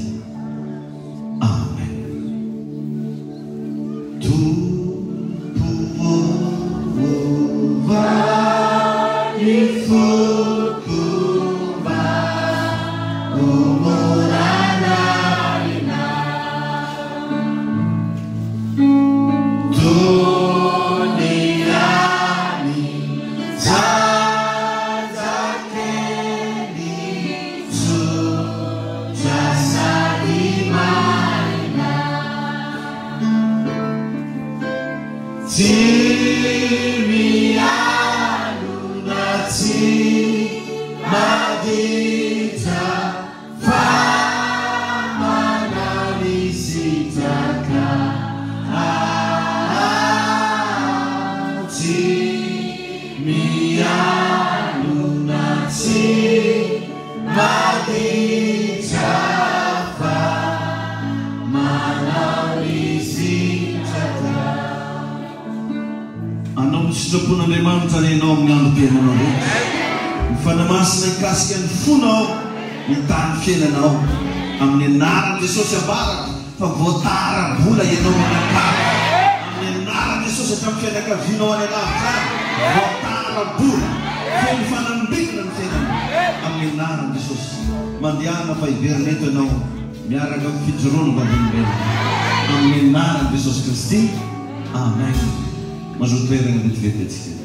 Madita, fama na lisi. sitrapon'Andriamanitra ny ianao amin'ny andro tenanao rehetra. Ny fanamasina ikasika ny fonao ny tany fiainanao amin'ny anaran'i Jesosy abaraka fa voatara-bola ianao manakara amin'ny anaran'i Jesosy hatramin'ny fianakavianao any alavitra voatara-bola feno fanambikina ny fiainanao amin'ny anaran'i Jesosy. Mandehana fa iverina eto ianao miaraka amin'ny fijoroana vadin'Olona amin'ny anaran'i Jesosy Kristy. Amen. Mazotoerana vetivety atsika.